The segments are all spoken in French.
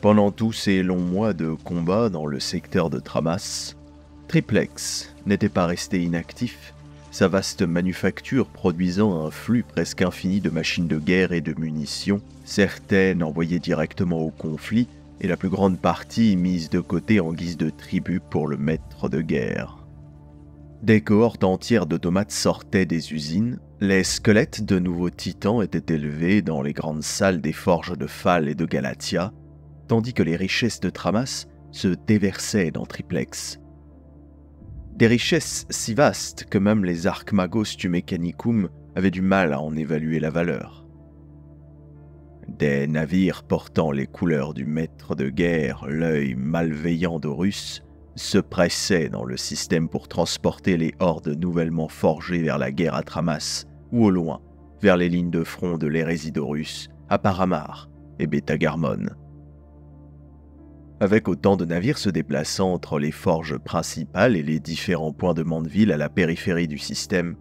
Pendant tous ces longs mois de combat dans le secteur de Tramas, Triplex n'était pas resté inactif, sa vaste manufacture produisant un flux presque infini de machines de guerre et de munitions, certaines envoyées directement au conflit et la plus grande partie mise de côté en guise de tribut pour le maître de guerre. Des cohortes entières d'automates sortaient des usines, les squelettes de nouveaux titans étaient élevés dans les grandes salles des forges de Phal et de Galatia, tandis que les richesses de Tramas se déversaient dans Triplex. Des richesses si vastes que même les archmagos du Mechanicum avaient du mal à en évaluer la valeur. Des navires portant les couleurs du maître de guerre, l'œil malveillant d'Horus, se pressaient dans le système pour transporter les hordes nouvellement forgées vers la guerre à Tramas, ou au loin, vers les lignes de front de l'hérésie d'Horus, à Paramar et Beta-Garmon. Avec autant de navires se déplaçant entre les forges principales et les différents points de Mandeville à la périphérie du système,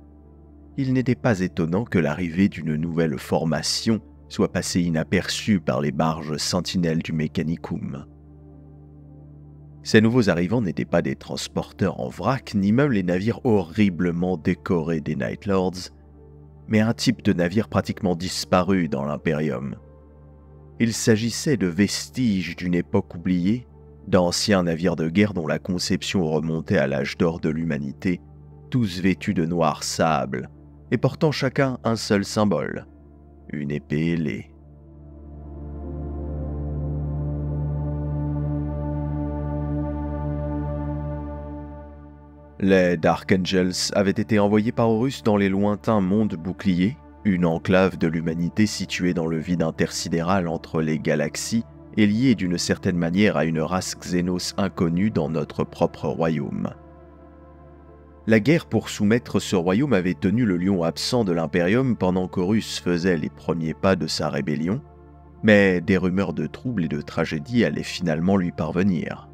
il n'était pas étonnant que l'arrivée d'une nouvelle formation soit passée inaperçue par les barges sentinelles du Mechanicum. Ces nouveaux arrivants n'étaient pas des transporteurs en vrac, ni même les navires horriblement décorés des Night Lords, mais un type de navire pratiquement disparu dans l'Imperium. Il s'agissait de vestiges d'une époque oubliée, d'anciens navires de guerre dont la conception remontait à l'âge d'or de l'humanité, tous vêtus de noir sable, et portant chacun un seul symbole, une épée ailée. Les Dark Angels avaient été envoyés par Horus dans les lointains mondes boucliers, une enclave de l'humanité située dans le vide intersidéral entre les galaxies et liée d'une certaine manière à une race Xénos inconnue dans notre propre royaume. La guerre pour soumettre ce royaume avait tenu le lion absent de l'Imperium pendant qu'Horus faisait les premiers pas de sa rébellion, mais des rumeurs de troubles et de tragédie allaient finalement lui parvenir.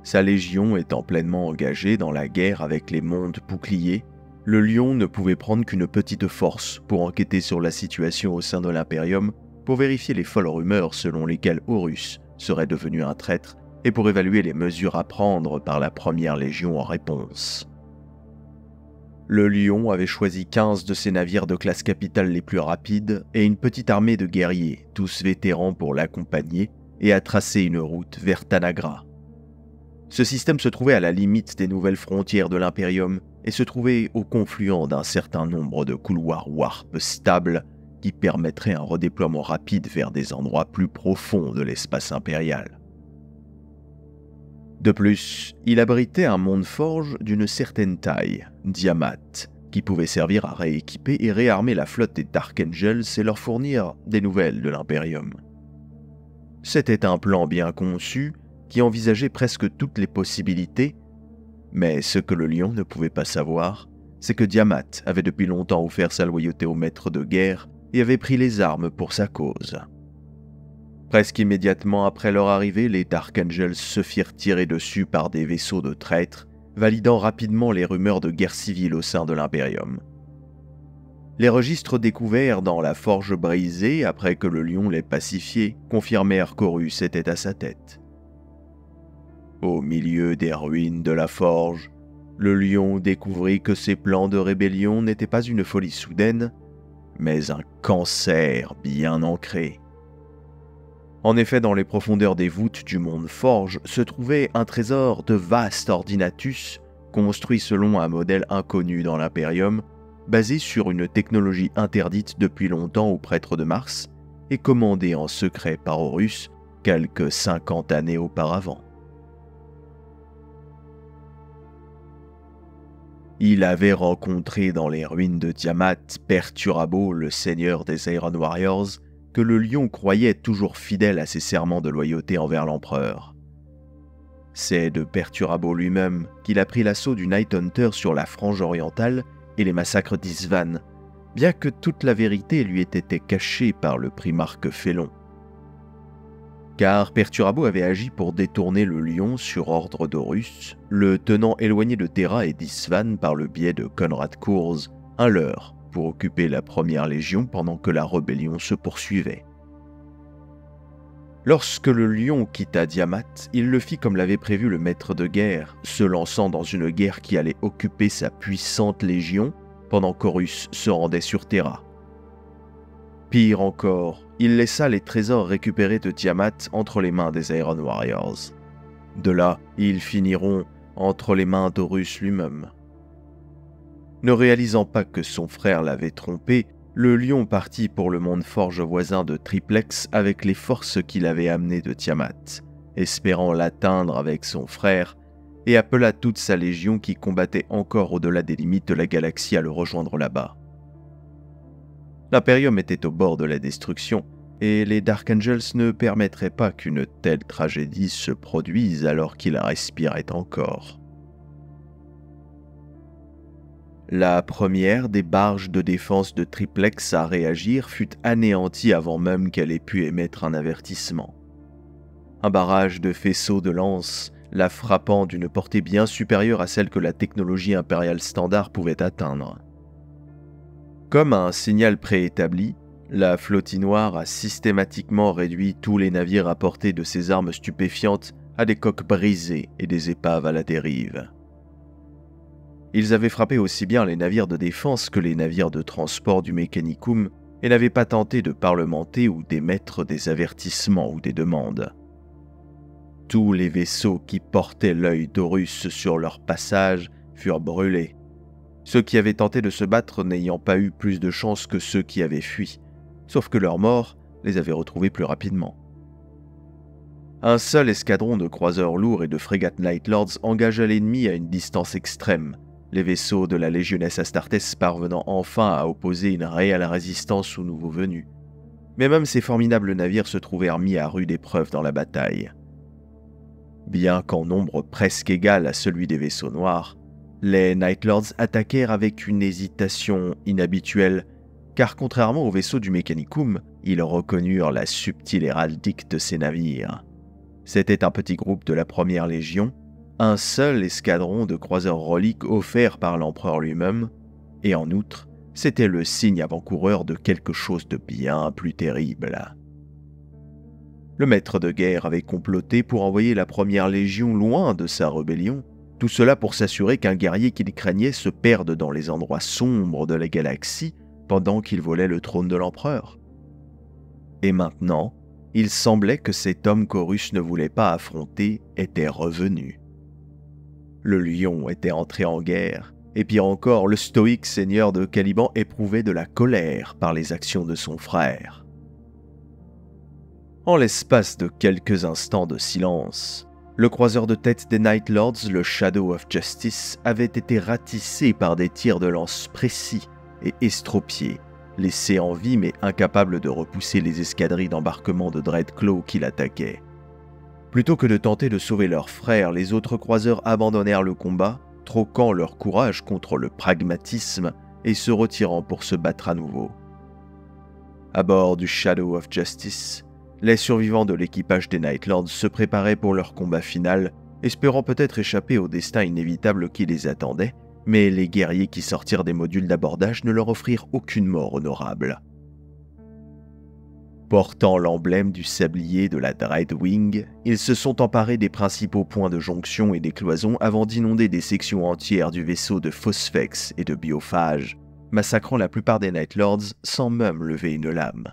Sa légion étant pleinement engagée dans la guerre avec les mondes boucliers, le lion ne pouvait prendre qu'une petite force pour enquêter sur la situation au sein de l'Imperium, pour vérifier les folles rumeurs selon lesquelles Horus serait devenu un traître et pour évaluer les mesures à prendre par la première légion en réponse. Le lion avait choisi 15 de ses navires de classe capitale les plus rapides et une petite armée de guerriers, tous vétérans pour l'accompagner, et a tracé une route vers Tanagra. Ce système se trouvait à la limite des nouvelles frontières de l'Imperium et se trouvait au confluent d'un certain nombre de couloirs warp stables qui permettraient un redéploiement rapide vers des endroits plus profonds de l'espace impérial. De plus, il abritait un monde forge d'une certaine taille, Diamat, qui pouvait servir à rééquiper et réarmer la flotte des Dark Angels et leur fournir des nouvelles de l'Imperium. C'était un plan bien conçu qui envisageait presque toutes les possibilités, mais ce que le lion ne pouvait pas savoir, c'est que Diamat avait depuis longtemps offert sa loyauté au maître de guerre et avait pris les armes pour sa cause. Presque immédiatement après leur arrivée, les Dark Angels se firent tirer dessus par des vaisseaux de traîtres, validant rapidement les rumeurs de guerre civile au sein de l'Imperium. Les registres découverts dans la forge brisée après que le lion l'ait pacifié confirmèrent qu'Horus était à sa tête. Au milieu des ruines de la forge, le lion découvrit que ses plans de rébellion n'étaient pas une folie soudaine, mais un cancer bien ancré. En effet, dans les profondeurs des voûtes du monde forge se trouvait un trésor de vaste ordinatus, construit selon un modèle inconnu dans l'Imperium, basé sur une technologie interdite depuis longtemps aux prêtres de Mars et commandé en secret par Horus quelques 50 années auparavant. Il avait rencontré dans les ruines de Tiamat Perturabo, le seigneur des Iron Warriors, que le lion croyait toujours fidèle à ses serments de loyauté envers l'empereur. C'est de Perturabo lui-même qu'il a pris l'assaut du Night Hunter sur la frange orientale et les massacres d'Isvan, bien que toute la vérité lui ait été cachée par le primarque Félon. Car Perturabo avait agi pour détourner le lion sur ordre d'Horus, le tenant éloigné de Terra et d'Isvan par le biais de Conrad Kurz, un leurre pour occuper la première légion pendant que la rébellion se poursuivait. Lorsque le lion quitta Diamat, il le fit comme l'avait prévu le maître de guerre, se lançant dans une guerre qui allait occuper sa puissante légion pendant qu'Horus se rendait sur Terra. Pire encore, il laissa les trésors récupérés de Tiamat entre les mains des Iron Warriors. De là, ils finiront entre les mains d'Horus lui-même. Ne réalisant pas que son frère l'avait trompé, le lion partit pour le monde forge voisin de Triplex avec les forces qu'il avait amenées de Tiamat, espérant l'atteindre avec son frère, et appela toute sa légion qui combattait encore au-delà des limites de la galaxie à le rejoindre là-bas. L'Imperium était au bord de la destruction, et les Dark Angels ne permettraient pas qu'une telle tragédie se produise alors qu'ils respiraient encore. La première des barges de défense de Triplex à réagir fut anéantie avant même qu'elle ait pu émettre un avertissement. Un barrage de faisceaux de lance, la frappant d'une portée bien supérieure à celle que la technologie impériale standard pouvait atteindre. Comme un signal préétabli, la flottille noire a systématiquement réduit tous les navires à portée de ces armes stupéfiantes à des coques brisées et des épaves à la dérive. Ils avaient frappé aussi bien les navires de défense que les navires de transport du Mechanicum et n'avaient pas tenté de parlementer ou d'émettre des avertissements ou des demandes. Tous les vaisseaux qui portaient l'œil d'Horus sur leur passage furent brûlés, ceux qui avaient tenté de se battre n'ayant pas eu plus de chance que ceux qui avaient fui, sauf que leur mort les avait retrouvés plus rapidement. Un seul escadron de croiseurs lourds et de frégates Night Lords engagea l'ennemi à une distance extrême, les vaisseaux de la Légionesse Astartes parvenant enfin à opposer une réelle résistance aux nouveaux venus. Mais même ces formidables navires se trouvèrent mis à rude épreuve dans la bataille. Bien qu'en nombre presque égal à celui des vaisseaux noirs, les Night Lords attaquèrent avec une hésitation inhabituelle, car contrairement aux vaisseaux du Mechanicum, ils reconnurent la subtile héraldique de ces navires. C'était un petit groupe de la Première Légion, un seul escadron de croiseurs reliques offert par l'empereur lui-même, et en outre, c'était le signe avant-coureur de quelque chose de bien plus terrible. Le maître de guerre avait comploté pour envoyer la Première Légion loin de sa rébellion, tout cela pour s'assurer qu'un guerrier qu'il craignait se perde dans les endroits sombres de la galaxie pendant qu'il volait le trône de l'empereur. Et maintenant, il semblait que cet homme qu'Horus ne voulait pas affronter était revenu. Le lion était entré en guerre, et pire encore, le stoïque seigneur de Caliban éprouvait de la colère par les actions de son frère. En l'espace de quelques instants de silence, le croiseur de tête des Night Lords, le Shadow of Justice, avait été ratissé par des tirs de lance précis et estropié, laissé en vie mais incapable de repousser les escadrilles d'embarquement de Dreadclaw qui l'attaquaient. Plutôt que de tenter de sauver leur frère, les autres croiseurs abandonnèrent le combat, troquant leur courage contre le pragmatisme et se retirant pour se battre à nouveau. À bord du Shadow of Justice, les survivants de l'équipage des Night Lords se préparaient pour leur combat final, espérant peut-être échapper au destin inévitable qui les attendait, mais les guerriers qui sortirent des modules d'abordage ne leur offrirent aucune mort honorable. Portant l'emblème du sablier de la Dreadwing, ils se sont emparés des principaux points de jonction et des cloisons avant d'inonder des sections entières du vaisseau de Phosphex et de Biophage, massacrant la plupart des Night Lords sans même lever une lame.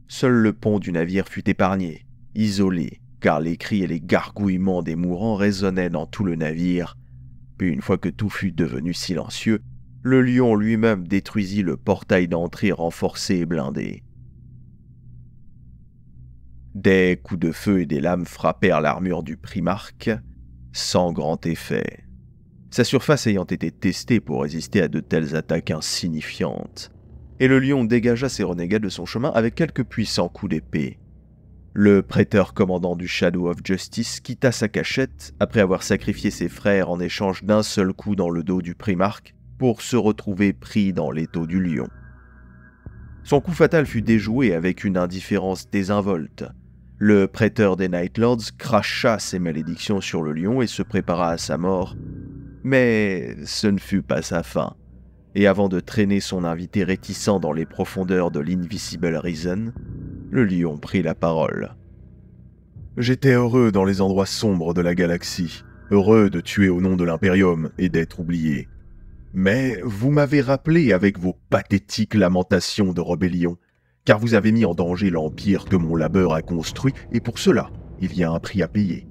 Seul le pont du navire fut épargné, isolé, car les cris et les gargouillements des mourants résonnaient dans tout le navire. Puis une fois que tout fut devenu silencieux, le lion lui-même détruisit le portail d'entrée renforcé et blindé. Des coups de feu et des lames frappèrent l'armure du Primarque, sans grand effet. Sa surface ayant été testée pour résister à de telles attaques insignifiantes, et le lion dégagea ses renégats de son chemin avec quelques puissants coups d'épée. Le prêteur commandant du Shadow of Justice quitta sa cachette après avoir sacrifié ses frères en échange d'un seul coup dans le dos du Primarque pour se retrouver pris dans l'étau du lion. Son coup fatal fut déjoué avec une indifférence désinvolte. Le prêteur des Night Lords cracha ses malédictions sur le lion et se prépara à sa mort, mais ce ne fut pas sa fin. Et avant de traîner son invité réticent dans les profondeurs de l'Invisible Reason, le lion prit la parole. « J'étais heureux dans les endroits sombres de la galaxie, heureux de tuer au nom de l'Imperium et d'être oublié. Mais vous m'avez rappelé avec vos pathétiques lamentations de rébellion, car vous avez mis en danger l'empire que mon labeur a construit, et pour cela, il y a un prix à payer.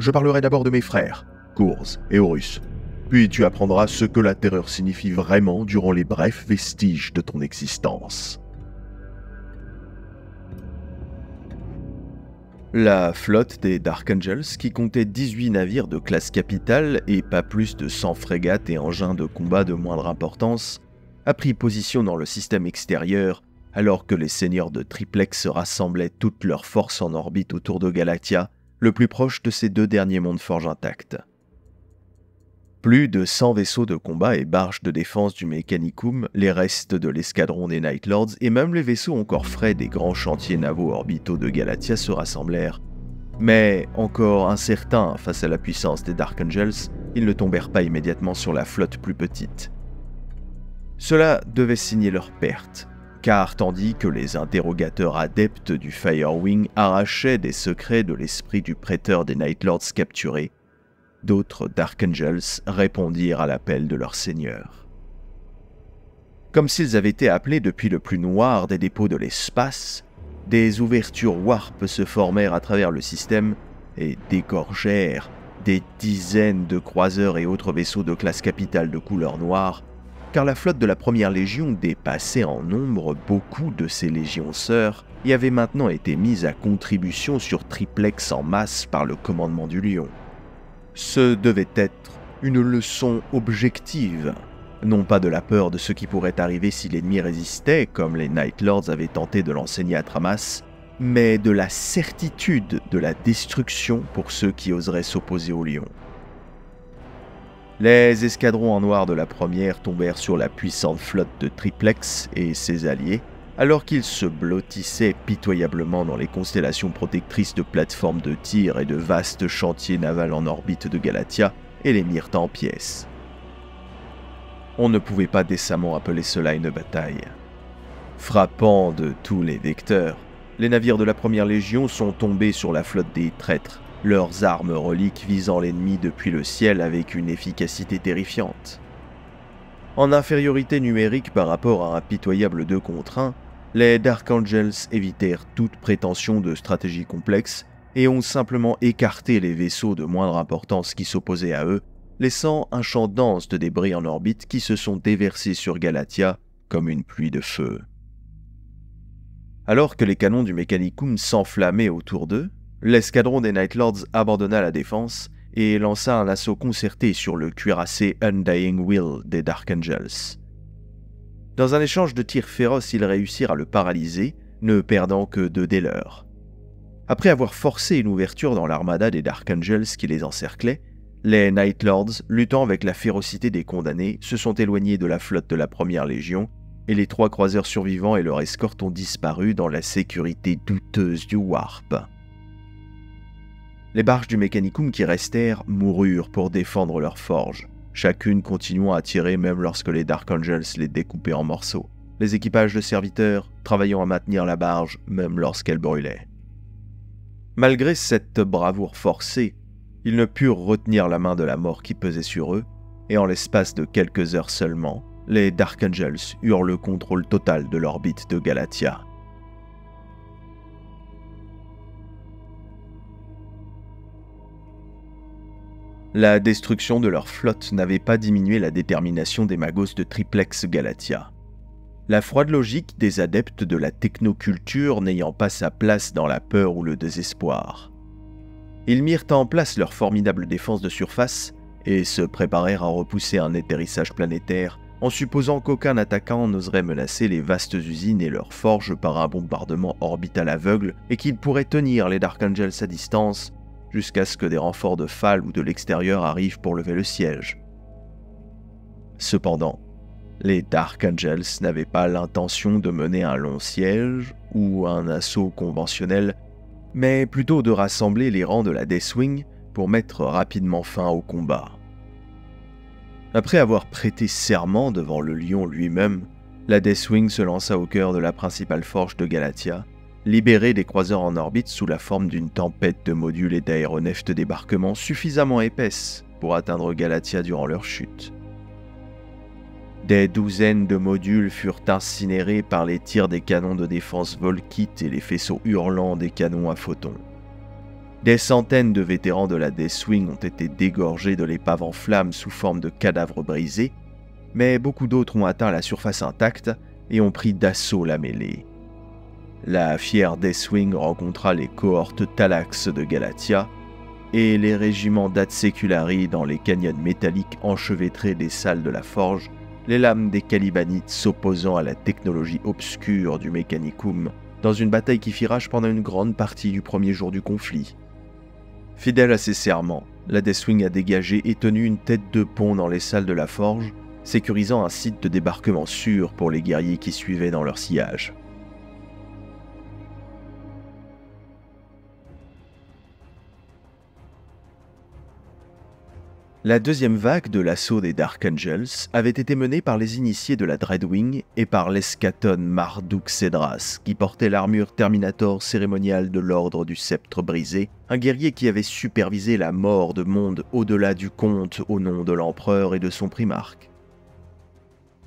Je parlerai d'abord de mes frères, Kurz et Horus, puis tu apprendras ce que la terreur signifie vraiment durant les brefs vestiges de ton existence. » La flotte des Dark Angels, qui comptait 18 navires de classe capitale et pas plus de 100 frégates et engins de combat de moindre importance, a pris position dans le système extérieur alors que les seigneurs de Triplex rassemblaient toutes leurs forces en orbite autour de Galatia, le plus proche de ces deux derniers mondes forges intacts. Plus de 100 vaisseaux de combat et barges de défense du Mechanicum, les restes de l'escadron des Night Lords et même les vaisseaux encore frais des grands chantiers navaux orbitaux de Galatia se rassemblèrent. Mais, encore incertains face à la puissance des Dark Angels, ils ne tombèrent pas immédiatement sur la flotte plus petite. Cela devait signer leur perte, car tandis que les interrogateurs adeptes du Firewing arrachaient des secrets de l'esprit du prêteur des Night Lords capturés, d'autres Dark Angels répondirent à l'appel de leur seigneur. Comme s'ils avaient été appelés depuis le plus noir des dépôts de l'espace, des ouvertures warp se formèrent à travers le système et dégorgèrent des dizaines de croiseurs et autres vaisseaux de classe capitale de couleur noire, car la flotte de la première légion dépassait en nombre beaucoup de ses légions sœurs et avait maintenant été mise à contribution sur Triplex en masse par le commandement du Lion. Ce devait être une leçon objective, non pas de la peur de ce qui pourrait arriver si l'ennemi résistait, comme les Night Lords avaient tenté de l'enseigner à Tramas, mais de la certitude de la destruction pour ceux qui oseraient s'opposer au Lion. Les escadrons en noir de la première tombèrent sur la puissante flotte de Triplex et ses alliés, alors qu'ils se blottissaient pitoyablement dans les constellations protectrices de plateformes de tir et de vastes chantiers navals en orbite de Galatia, et les mirent en pièces. On ne pouvait pas décemment appeler cela une bataille. Frappant de tous les vecteurs, les navires de la première légion sont tombés sur la flotte des traîtres, leurs armes reliques visant l'ennemi depuis le ciel avec une efficacité terrifiante. En infériorité numérique par rapport à un pitoyable 2 contre 1, les Dark Angels évitèrent toute prétention de stratégie complexe et ont simplement écarté les vaisseaux de moindre importance qui s'opposaient à eux, laissant un champ dense de débris en orbite qui se sont déversés sur Galatia comme une pluie de feu. Alors que les canons du Mechanicum s'enflammaient autour d'eux, l'escadron des Night Lords abandonna la défense et lança un assaut concerté sur le cuirassé Undying Will des Dark Angels. Dans un échange de tirs féroces, ils réussirent à le paralyser, ne perdant que 2 des leurs. Après avoir forcé une ouverture dans l'armada des Dark Angels qui les encerclait, les Night Lords, luttant avec la férocité des condamnés, se sont éloignés de la flotte de la première légion, et les 3 croiseurs survivants et leur escorte ont disparu dans la sécurité douteuse du Warp. Les barges du Mechanicum qui restèrent moururent pour défendre leur forge, chacune continuant à tirer même lorsque les Dark Angels les découpaient en morceaux, les équipages de serviteurs travaillant à maintenir la barge même lorsqu'elle brûlait. Malgré cette bravoure forcée, ils ne purent retenir la main de la mort qui pesait sur eux, et en l'espace de quelques heures seulement, les Dark Angels eurent le contrôle total de l'orbite de Galatia. La destruction de leur flotte n'avait pas diminué la détermination des magos de Triplex Galatia. La froide logique des adeptes de la technoculture n'ayant pas sa place dans la peur ou le désespoir. Ils mirent en place leur formidable défense de surface et se préparèrent à repousser un atterrissage planétaire en supposant qu'aucun attaquant n'oserait menacer les vastes usines et leurs forges par un bombardement orbital aveugle et qu'ils pourraient tenir les Dark Angels à distance jusqu'à ce que des renforts de Phal ou de l'extérieur arrivent pour lever le siège. Cependant, les Dark Angels n'avaient pas l'intention de mener un long siège ou un assaut conventionnel, mais plutôt de rassembler les rangs de la Deathwing pour mettre rapidement fin au combat. Après avoir prêté serment devant le lion lui-même, la Deathwing se lança au cœur de la principale forge de Galatia libérer des croiseurs en orbite sous la forme d'une tempête de modules et d'aéronefs de débarquement suffisamment épaisses pour atteindre Galatia durant leur chute. Des douzaines de modules furent incinérés par les tirs des canons de défense Volkite et les faisceaux hurlants des canons à photons. Des centaines de vétérans de la Deathwing ont été dégorgés de l'épave en flammes sous forme de cadavres brisés, mais beaucoup d'autres ont atteint la surface intacte et ont pris d'assaut la mêlée. La fière Deathwing rencontra les cohortes Talax de Galatia et les régiments d'Atseculari dans les canyons métalliques enchevêtrés des salles de la forge, les lames des Calibanites s'opposant à la technologie obscure du Mechanicum, dans une bataille qui fit rage pendant une grande partie du premier jour du conflit. Fidèle à ses serments, la Deathwing a dégagé et tenu une tête de pont dans les salles de la forge, sécurisant un site de débarquement sûr pour les guerriers qui suivaient dans leur sillage. La deuxième vague de l'assaut des Dark Angels avait été menée par les initiés de la Dreadwing et par l'escaton Marduk Cedras, qui portait l'armure Terminator cérémoniale de l'Ordre du Sceptre Brisé, un guerrier qui avait supervisé la mort de mondes au-delà du compte au nom de l'Empereur et de son primarque.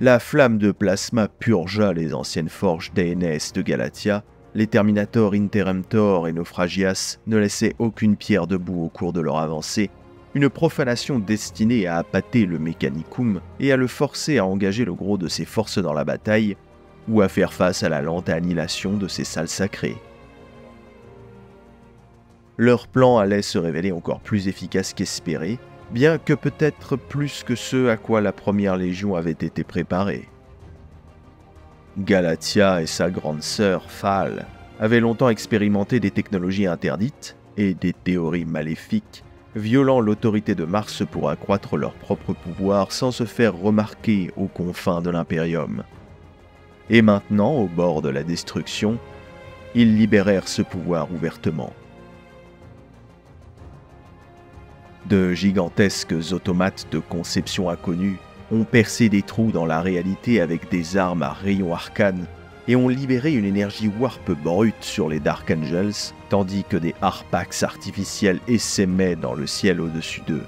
La flamme de plasma purgea les anciennes forges DNS de Galatia, les Terminator Interemptor et Naufragias ne laissaient aucune pierre debout au cours de leur avancée, une profanation destinée à appâter le Mechanicum et à le forcer à engager le gros de ses forces dans la bataille, ou à faire face à la lente annihilation de ses salles sacrées. Leur plan allait se révéler encore plus efficace qu'espéré, bien que peut-être plus que ce à quoi la première légion avait été préparée. Galatia et sa grande sœur, Phal, avaient longtemps expérimenté des technologies interdites et des théories maléfiques, violant l'autorité de Mars pour accroître leur propre pouvoir sans se faire remarquer aux confins de l'Imperium. Et maintenant, au bord de la destruction, ils libérèrent ce pouvoir ouvertement. De gigantesques automates de conception inconnue ont percé des trous dans la réalité avec des armes à rayons arcanes et ont libéré une énergie warp brute sur les Dark Angels, tandis que des Harpax artificiels essaimaient dans le ciel au-dessus d'eux,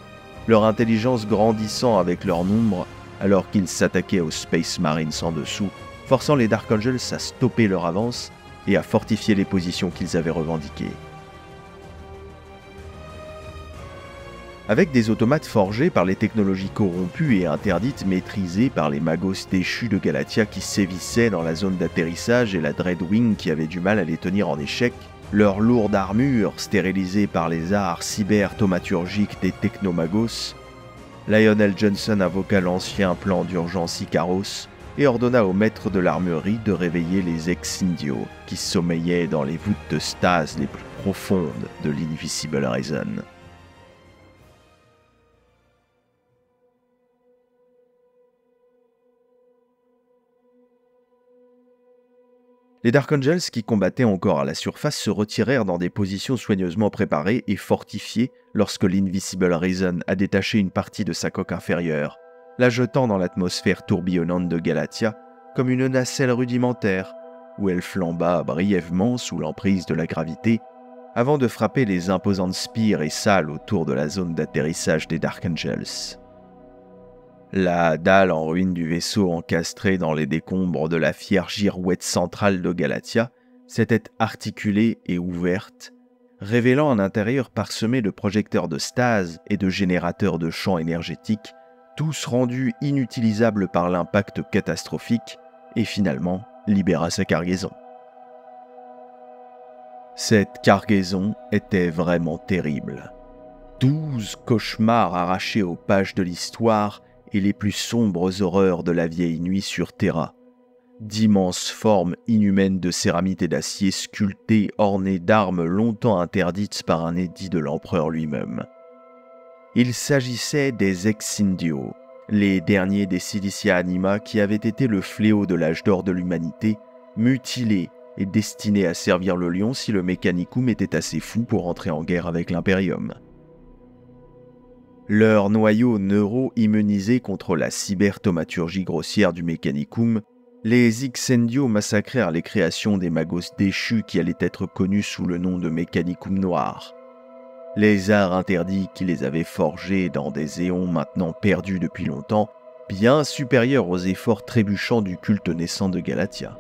leur intelligence grandissant avec leur nombre alors qu'ils s'attaquaient aux Space Marines en dessous, forçant les Dark Angels à stopper leur avance et à fortifier les positions qu'ils avaient revendiquées. Avec des automates forgés par les technologies corrompues et interdites maîtrisées par les magos déchus de Galatia qui sévissaient dans la zone d'atterrissage et la Dreadwing qui avait du mal à les tenir en échec, leur lourde armure stérilisée par les arts cyber-thaumaturgiques des technomagos, Lionel Johnson invoqua l'ancien plan d'urgence Icaros et ordonna au maître de l'armurerie de réveiller les Ex-Indio qui sommeillaient dans les voûtes de stase les plus profondes de l'Invisible Reason. Les Dark Angels qui combattaient encore à la surface se retirèrent dans des positions soigneusement préparées et fortifiées lorsque l'Invisible Reason a détaché une partie de sa coque inférieure, la jetant dans l'atmosphère tourbillonnante de Galatia comme une nacelle rudimentaire, où elle flamba brièvement sous l'emprise de la gravité avant de frapper les imposantes spires et salles autour de la zone d'atterrissage des Dark Angels. La dalle en ruine du vaisseau encastré dans les décombres de la fière girouette centrale de Galatia s'était articulée et ouverte, révélant un intérieur parsemé de projecteurs de stase et de générateurs de champs énergétiques, tous rendus inutilisables par l'impact catastrophique, et finalement libéra sa cargaison. Cette cargaison était vraiment terrible. 12 cauchemars arrachés aux pages de l'histoire et les plus sombres horreurs de la vieille nuit sur Terra. D'immenses formes inhumaines de céramique et d'acier sculptées ornées d'armes longtemps interdites par un édit de l'empereur lui-même. Il s'agissait des Ex-Indio, les derniers des Silicia Anima qui avaient été le fléau de l'âge d'or de l'humanité, mutilés et destinés à servir le lion si le Mechanicum était assez fou pour entrer en guerre avec l'Imperium. Leurs noyaux neuro-immunisés contre la cyberthaumaturgie grossière du Mechanicum Les Xendio massacrèrent les créations des Magos déchus qui allaient être connus sous le nom de Mechanicum Noir. Les arts interdits qui les avaient forgés dans des éons maintenant perdus depuis longtemps, bien supérieurs aux efforts trébuchants du culte naissant de Galatia.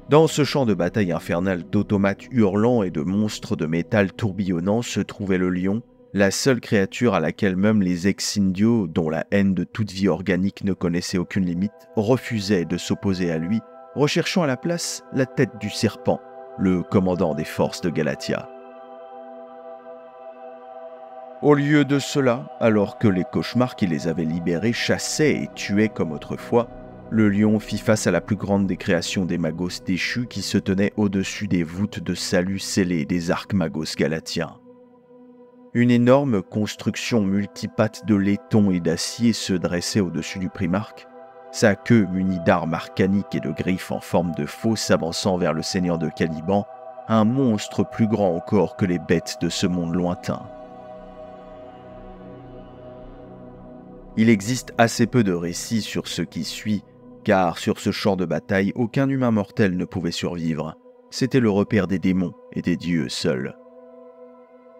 Dans ce champ de bataille infernal d'automates hurlants et de monstres de métal tourbillonnants se trouvait le lion, la seule créature à laquelle même les Xendio, dont la haine de toute vie organique ne connaissait aucune limite, refusaient de s'opposer à lui, recherchant à la place la tête du serpent, le commandant des forces de Galatia. Au lieu de cela, alors que les cauchemars qui les avaient libérés chassaient et tuaient comme autrefois, le lion fit face à la plus grande des créations des Magos déchus qui se tenaient au-dessus des voûtes de salut scellées des arcs-magos galatiens. Une énorme construction multipatte de laiton et d'acier se dressait au-dessus du primarque, sa queue munie d'armes arcaniques et de griffes en forme de faux s'avançant vers le seigneur de Caliban, un monstre plus grand encore que les bêtes de ce monde lointain. Il existe assez peu de récits sur ce qui suit, car sur ce champ de bataille, aucun humain mortel ne pouvait survivre. C'était le repère des démons et des dieux seuls.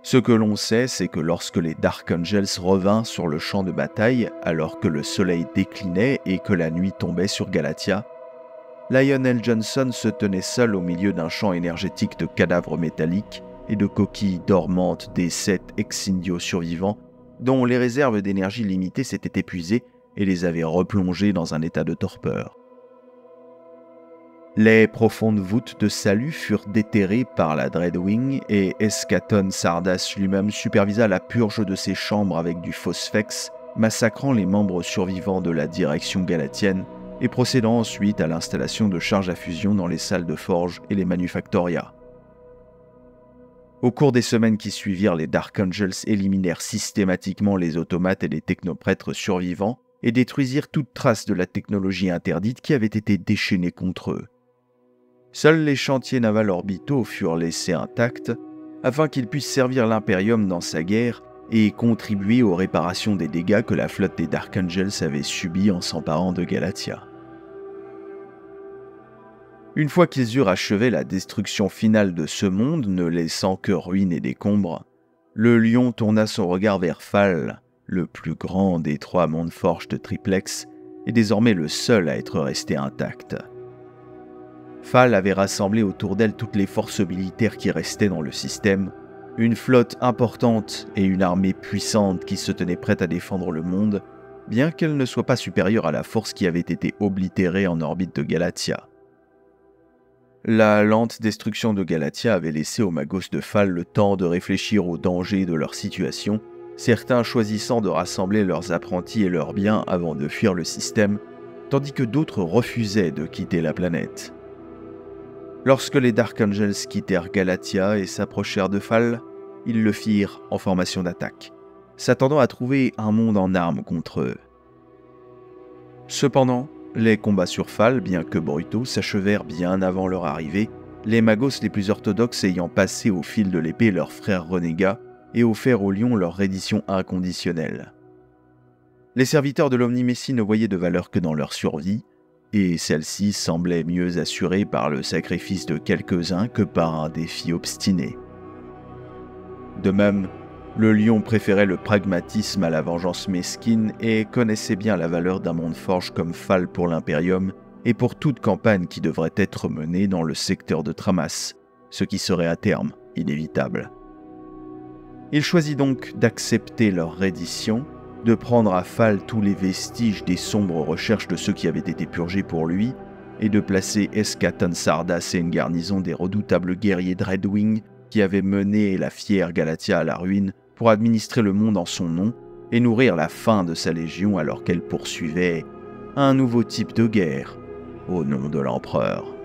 Ce que l'on sait, c'est que lorsque les Dark Angels revinrent sur le champ de bataille, alors que le soleil déclinait et que la nuit tombait sur Galatia, Lionel Johnson se tenait seul au milieu d'un champ énergétique de cadavres métalliques et de coquilles dormantes des 7 Xendio survivants, dont les réserves d'énergie limitées s'étaient épuisées et les avaient replongés dans un état de torpeur. Les profondes voûtes de salut furent déterrées par la Dreadwing et Eschaton Sardas lui-même supervisa la purge de ses chambres avec du phosphex, massacrant les membres survivants de la direction galatienne et procédant ensuite à l'installation de charges à fusion dans les salles de forge et les manufactoria. Au cours des semaines qui suivirent, les Dark Angels éliminèrent systématiquement les automates et les technoprêtres survivants et détruisirent toute trace de la technologie interdite qui avait été déchaînée contre eux. Seuls les chantiers navals orbitaux furent laissés intacts afin qu'ils puissent servir l'Imperium dans sa guerre et contribuer aux réparations des dégâts que la flotte des Dark Angels avait subis en s'emparant de Galatia. Une fois qu'ils eurent achevé la destruction finale de ce monde, ne laissant que ruines et décombres, le lion tourna son regard vers Phal, le plus grand des 3 mondes forges de Triplex, et désormais le seul à être resté intact. Phal avait rassemblé autour d'elle toutes les forces militaires qui restaient dans le système, une flotte importante et une armée puissante qui se tenait prête à défendre le monde, bien qu'elle ne soit pas supérieure à la force qui avait été oblitérée en orbite de Galatia. La lente destruction de Galatia avait laissé aux Magos de Phal le temps de réfléchir aux dangers de leur situation, certains choisissant de rassembler leurs apprentis et leurs biens avant de fuir le système, tandis que d'autres refusaient de quitter la planète. Lorsque les Dark Angels quittèrent Galatia et s'approchèrent de Phal, ils le firent en formation d'attaque, s'attendant à trouver un monde en armes contre eux. Cependant, les combats sur Phal, bien que brutaux, s'achevèrent bien avant leur arrivée, les Magos les plus orthodoxes ayant passé au fil de l'épée leurs frères renégats et offert au lion leur reddition inconditionnelle. Les serviteurs de l'Omni-Messie ne voyaient de valeur que dans leur survie, et celle-ci semblait mieux assurée par le sacrifice de quelques-uns que par un défi obstiné. De même, le lion préférait le pragmatisme à la vengeance mesquine et connaissait bien la valeur d'un monde forge comme Phal pour l'Imperium et pour toute campagne qui devrait être menée dans le secteur de Tramas, ce qui serait à terme inévitable. Il choisit donc d'accepter leur reddition, de prendre à Phal tous les vestiges des sombres recherches de ceux qui avaient été purgés pour lui, et de placer Eschaton Sardas et une garnison des redoutables guerriers Dreadwing qui avaient mené la fière Galatia à la ruine pour administrer le monde en son nom et nourrir la faim de sa légion alors qu'elle poursuivait un nouveau type de guerre au nom de l'empereur.